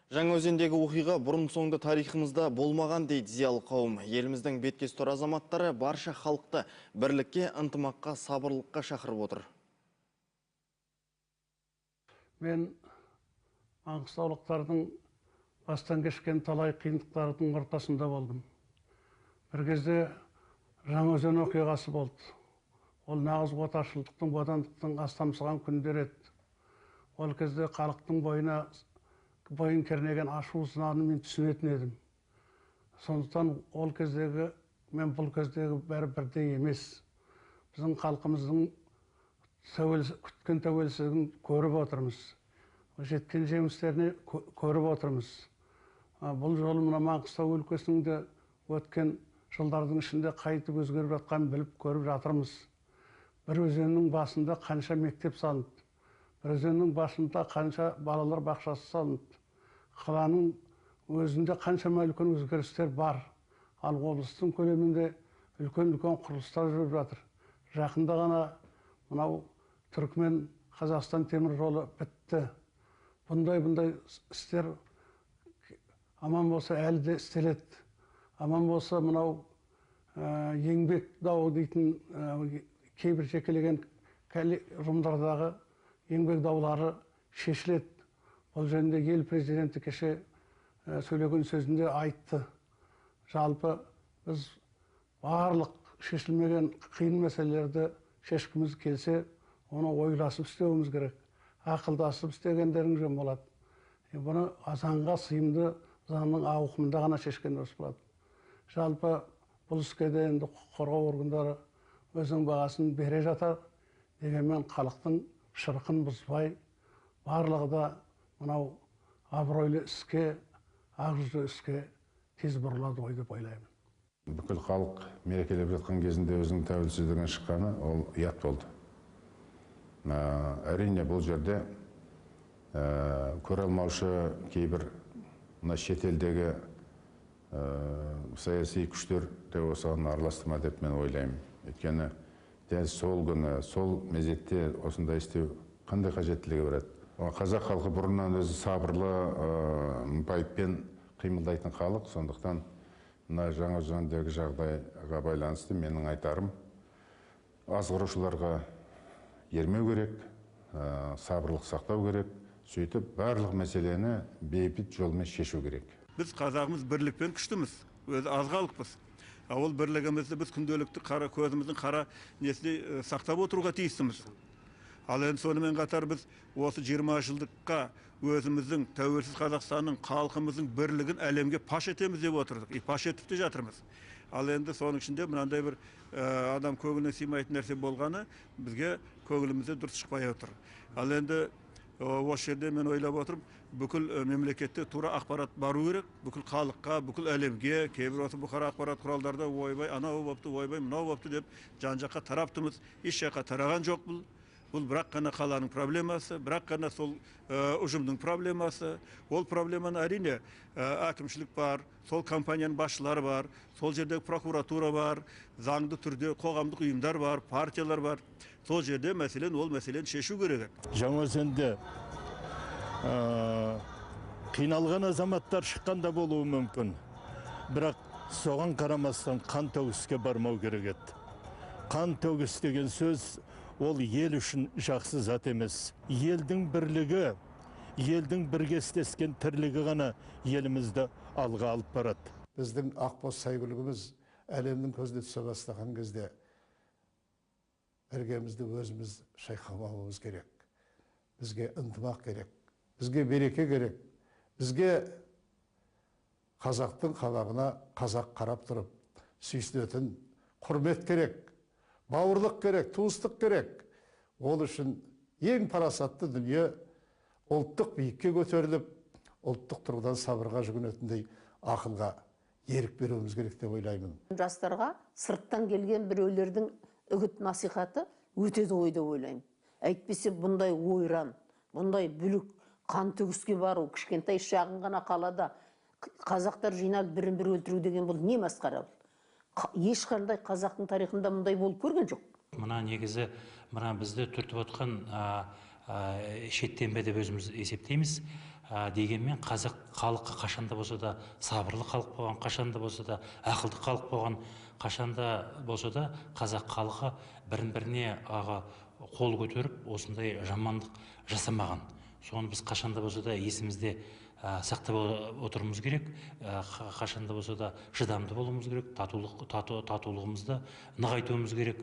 Жаңаөзендегі оқиға бұрын соңды тарихымызда болмаған дейді зиялы қауым. Еліміздің беткес тұр азаматтары барша халықты бірлікке, ынтымаққа, сабырлыққа шақырып отыр. Мен маңғыстаулықтардың бастан кешкен талай қиындықтардың ортасында болдым. Bir кезде Жаңаөзен оқиғасы болды. Ол нағыз отаршылдықтың, бодандықтың астамсыған күндер еді. Ол кезде халықтың бойын кернеген ашу ызаны мен түсінетін едім. Сондықтан ол кездегі мен бұл кездегі бәрі бірдей емес. Біздің халқымыздың күткен тәуелсіздігін көріп отырмыз. Жеткен жеңістеріне көріп отырмыз. Бұл жолы мына Маңғыстау өлкесінде өткен жылдардың ішінде қайтып өзгеріп жатқанын біліп көріп жатырмыз. Бір өзеннің басында қанша мектеп салынды. Бір өзеннің басында қанша балалар бақшасы салынды. Қаланың өзінде қаншама үлкен өзгерістер бар. Ал облыстың көлемінде үлкен-үлкен құрылыстар жүріп жатыр. Жақында ғана мынау Түркмен Қазақстан темір жолы бітті. Бұндай істер аман болса әлі де істеледі. Аман болса мынау еңбек дауы дейтін кейбір жекелеген ұжымдардағы еңбек даулары шешіледі. Бұл жөнінде ел президенті кеше сөйлеген сөзінде айтты. Жалпы біз барлық шешілмеген қиын мәселелерді шешкіміз келсе, оны ойласып істеуіміз керек. Ақылдасып істегендерің жөн болады. Бұны заңға сыйымды, заңның ауқымында ғана шешкен дұрыс болады. Жалпы бұл іске де енді құқық қорғау органдары өзінің бағасын бере жатар. Дегенмен халықтың шырқын бұзбай, барлығы да мынау абыройлы іске, ақжүзді іске тез бұрылады ғой деп ойлаймын. Бүкіл халық мерекелеп жатқан кезінде өзінің тәуелсіздігінен шыққаны ол ұят болды. Әрине бұл жерде көре алмаушы кейбір шетелдегі саяси күштер де осыған араласты ма деп мен ойлаймын. Өйткені дәл сол күні, сол мезетте осындай істеу қандай қажеттілігі барады. Қазақ халқы бұрыннан өзі сабырлы, байыппен қимылдайтын халық, сондықтан мына Жаңаөзендегі жағдайға байланысты менің айтарым, азғырушыларға ермеу керек, сабырлық сақтау керек, сөйтіп барлық мәселені бейбіт жолмен шешу керек. Біз қазағымыз бірлікпен күштіміз, өзі аз халықпыз. Ол бірлігімізді біз күнделікті көзіміздің қара несіне сақтап отыруға тиістіміз. Ал енді сонымен қатар біз осы 20 жылдыққа өзіміздің тәуелсіз Қазақстанның халқымыздың бірлігін әлемге паш етеміз деп отырдық. Паш етіп те жатырмыз. Ал енді соның ішінде мынандай бір адам көңіліне сыймайтын нәрсе болғаны бізге көңілімізде дұрыс шықпай отыр. Ал енді осы жерде мен ойлап отырмын, бүкіл мемлекетте тура ақпарат бару керек, бүкіл халыққа, бүкіл әлемге, кейбір осы бұқара ақпарат құралдарда ойбай, анау бопты, ойбай, мынау бопты деп жан-жаққа тараптымыз. Еш жаққа тараған жоқ бұл. Бұл бірақ қана қаланың проблемасы, бірақ қана сол ұжымның проблемасы. Ол проблеманы әрине әкімшілік бар, сол компанияның басшылары бар, сол жердегі прокуратура бар, заңды түрде қоғамдық ұйымдар бар, партиялар бар. Сол жерде ол мәселені шешу керек. Жаңаөзенде қиналған азаматтар шыққанда болуы мүмкін. Бірақ соған қарамастан қан төгіске бармау керек еді. Қан төгіс деген сөз ол ел үшін жақсы зат емес. Елдің бірлігі, елдің біргестескен тірлігі ғана елімізді алға алып барады. Біздің ақбоз сәйгүлігіміз әлемнің көзіне түсе бастаған кезде іргемізді өзіміз шайқамауымыз керек. Бізге ынтымақ керек, бізге береке керек, бізге қазақтың қабағына қазақ қарап тұрып сүйсінетін құрмет керек. Бауырлық керек, туыстық керек. Ол үшін ең парасатты дүние ұлттық биікке көтеріліп, ұлттық тұрғыдан сабырға жүгінетіндей ақылға ерік беруіміз керек деп ойлаймын. Жастарға сырттан келген біреулердің үгіт насихаты өтеді ғой деп ойлаймын. Әйтпесе бұндай ойран, бұндай бүлік, қан төгіске бару, кішкентай шағын ғана қалада қазақтар жиналып бірін-бірі өлтіру деген бұл не масқара? Ешқандай қазақтың тарихында мұндай болып көрген жоқ. Мына негізі бізді түртіп отқан шеттенбе деп өзіміз есептейміз. Дегенмен қазақ халқы қашанда болса да сабырлы халық болған, қашанда болса да ақылды халық болған, қашанда болса да қазақ халқы бірін-біріне қол көтеріп осындай жамандық жасамаған. Соны біз қашанда болса да есімізде сақтап отыруымыз керек. Қашанда болса да шыдамды болуымыз керек, татулығымызды нығайтуымыз керек.